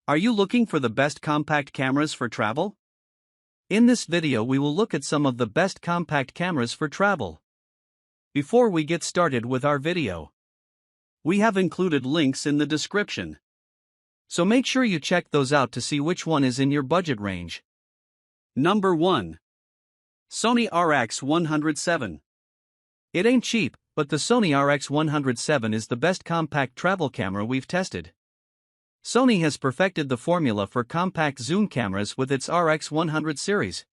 Are you looking for the best compact cameras for travel? In this video we will look at some of the best compact cameras for travel. Before we get started with our video, we have included links in the description, so make sure you check those out to see which one is in your budget range. Number 1. Sony RX100 VII. It ain't cheap, but the Sony RX100 VII is the best compact travel camera we've tested. Sony has perfected the formula for compact zoom cameras with its RX100 series.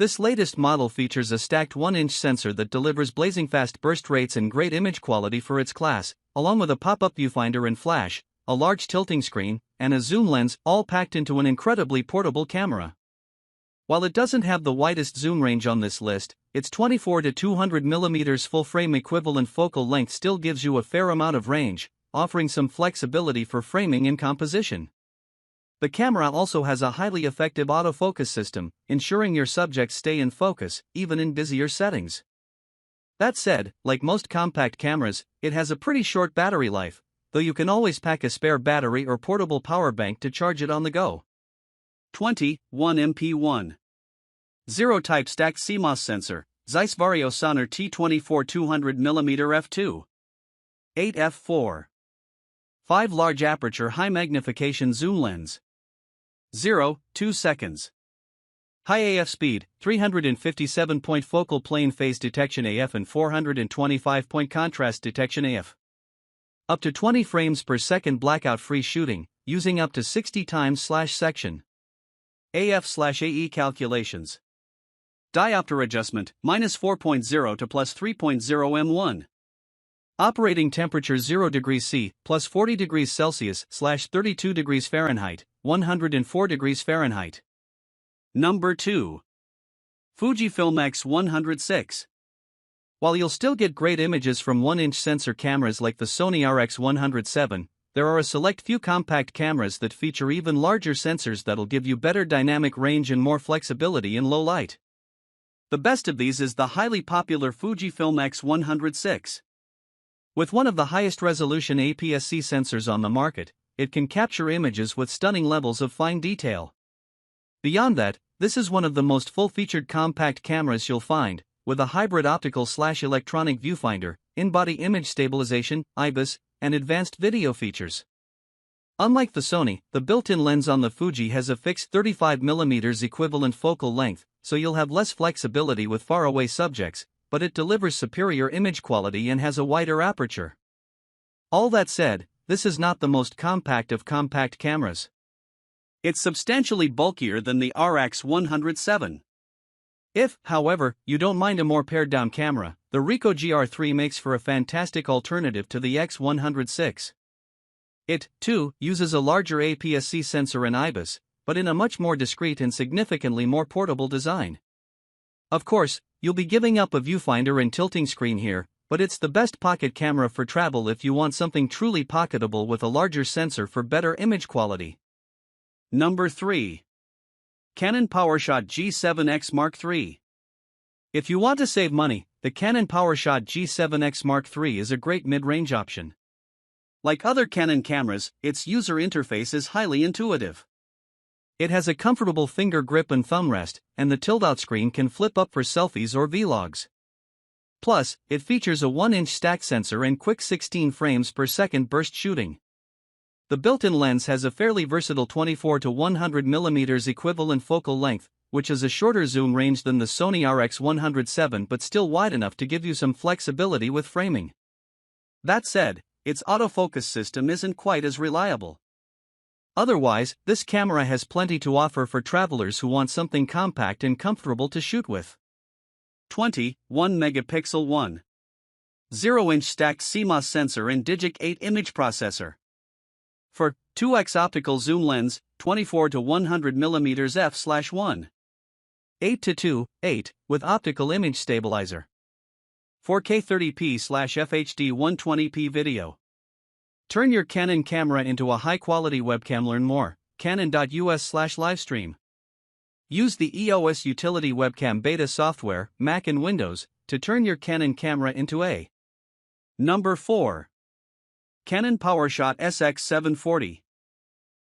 This latest model features a stacked 1-inch sensor that delivers blazing fast burst rates and great image quality for its class, along with a pop-up viewfinder and flash, a large tilting screen, and a zoom lens, all packed into an incredibly portable camera. While it doesn't have the widest zoom range on this list, its 24 to 200 mm full-frame equivalent focal length still gives you a fair amount of range, offering some flexibility for framing and composition. The camera also has a highly effective autofocus system, ensuring your subjects stay in focus, even in busier settings. That said, like most compact cameras, it has a pretty short battery life, though you can always pack a spare battery or portable power bank to charge it on the go. 20. 1MP1. 0 Type Stacked CMOS Sensor, Zeiss Vario Sonor T24 200mm f2. 8 f4. 5 Large Aperture High Magnification Zoom Lens. 0.2 seconds. High AF speed, 357-point focal plane phase detection AF and 425-point contrast detection AF. Up to 20 frames per second blackout-free shooting, using up to 60 times/section. AF/AE calculations. Diopter adjustment, -4.0 to +3.0 m1. Operating temperature 0 degrees C, plus 40 degrees Celsius, /32 degrees Fahrenheit, 104 degrees Fahrenheit. Number 2. Fujifilm X100VI. While you'll still get great images from 1-inch sensor cameras like the Sony RX100 VII, there are a select few compact cameras that feature even larger sensors that'll give you better dynamic range and more flexibility in low light. The best of these is the highly popular Fujifilm X100 VI. With one of the highest resolution APS-C sensors on the market, it can capture images with stunning levels of fine detail. Beyond that, this is one of the most full-featured compact cameras you'll find, with a hybrid optical/electronic viewfinder, in-body image stabilization, IBIS, and advanced video features. Unlike the Sony, the built-in lens on the Fuji has a fixed 35mm equivalent focal length, so you'll have less flexibility with faraway subjects, but it delivers superior image quality and has a wider aperture. All that said, this is not the most compact of compact cameras. It's substantially bulkier than the RX100 VII. If, however, you don't mind a more pared-down camera, the Ricoh GR3 makes for a fantastic alternative to the X100 VI. It, too, uses a larger APS-C sensor and IBIS, but in a much more discreet and significantly more portable design. Of course, you'll be giving up a viewfinder and tilting screen here, but it's the best pocket camera for travel if you want something truly pocketable with a larger sensor for better image quality. Number 3. Canon PowerShot G7X Mark III. If you want to save money, the Canon PowerShot G7X Mark III is a great mid-range option. Like other Canon cameras, its user interface is highly intuitive. It has a comfortable finger grip and thumb rest, and the tilt-out screen can flip up for selfies or vlogs. Plus, it features a 1-inch stack sensor and quick 16 frames per second burst shooting. The built-in lens has a fairly versatile 24 to 100 mm equivalent focal length, which is a shorter zoom range than the Sony RX100 VII but still wide enough to give you some flexibility with framing. That said, its autofocus system isn't quite as reliable. Otherwise, this camera has plenty to offer for travelers who want something compact and comfortable to shoot with. 20. 1MP 1. 0-inch stacked CMOS sensor and Digic 8 image processor. For 2x optical zoom lens, 24 to 100 mm f/1. 8 to 2, 8, with optical image stabilizer. 4K 30p/FHD 120p video. Turn your Canon camera into a high-quality webcam. Learn more, canon.us/livestream. Use the EOS Utility Webcam Beta software, Mac and Windows, to turn your Canon camera into a. Number 4. Canon PowerShot SX740.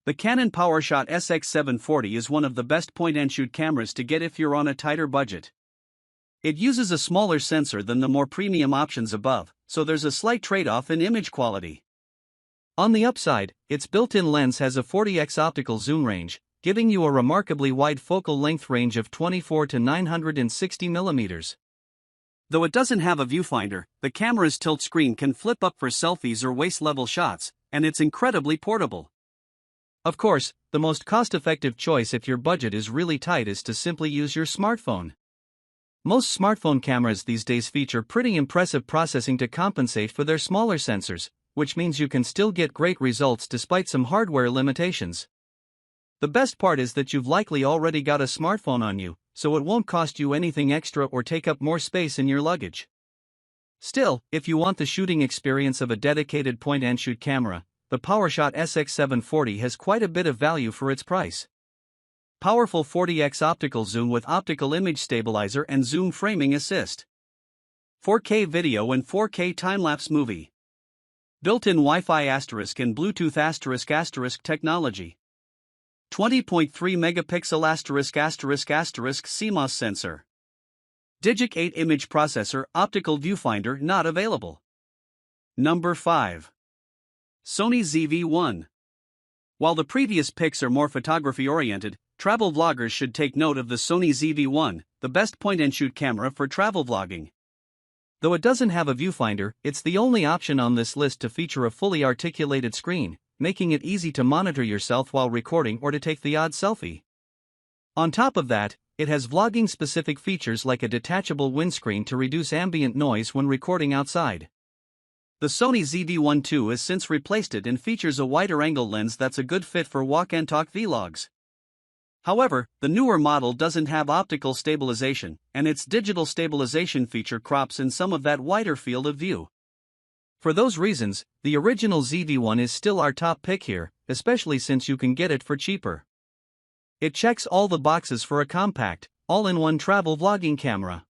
The Canon PowerShot SX740 is one of the best point-and-shoot cameras to get if you're on a tighter budget. It uses a smaller sensor than the more premium options above, so there's a slight trade-off in image quality. On the upside, its built-in lens has a 40x optical zoom range, giving you a remarkably wide focal length range of 24 to 960 mm. Though it doesn't have a viewfinder, the camera's tilt screen can flip up for selfies or waist-level shots, and it's incredibly portable. Of course, the most cost-effective choice if your budget is really tight is to simply use your smartphone. Most smartphone cameras these days feature pretty impressive processing to compensate for their smaller sensors, which means you can still get great results despite some hardware limitations. The best part is that you've likely already got a smartphone on you, so it won't cost you anything extra or take up more space in your luggage. Still, if you want the shooting experience of a dedicated point-and-shoot camera, the PowerShot SX740 has quite a bit of value for its price. Powerful 40x optical zoom with optical image stabilizer and zoom framing assist. 4K video and 4K time-lapse movie. Built-in Wi-Fi asterisk and Bluetooth asterisk asterisk technology. 20.3 megapixel asterisk asterisk asterisk CMOS sensor. Digic 8 image processor, optical viewfinder not available. Number 5. Sony ZV-1. While the previous pics are more photography-oriented, travel vloggers should take note of the Sony ZV-1, the best point-and-shoot camera for travel vlogging. Though it doesn't have a viewfinder, it's the only option on this list to feature a fully articulated screen, making it easy to monitor yourself while recording or to take the odd selfie. On top of that, it has vlogging-specific features like a detachable windscreen to reduce ambient noise when recording outside. The Sony ZV-1 II has since replaced it and features a wider angle lens that's a good fit for walk and talk vlogs. However, the newer model doesn't have optical stabilization, and its digital stabilization feature crops in some of that wider field of view. For those reasons, the original ZV-1 is still our top pick here, especially since you can get it for cheaper. It checks all the boxes for a compact, all-in-one travel vlogging camera.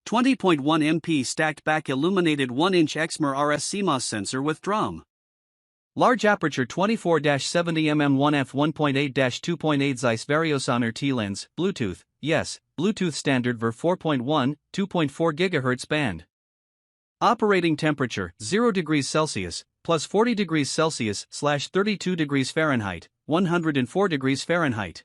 20.1 MP stacked back illuminated 1-inch Exmor RS CMOS sensor with drum. Large aperture 24-70mm 1f 1.8-2.8 Zeiss Variosonor T-lens, Bluetooth, yes, Bluetooth standard ver 4.1, 2.4 GHz band. Operating temperature 0 degrees Celsius, plus 40 degrees Celsius / 32 degrees Fahrenheit, 104 degrees Fahrenheit.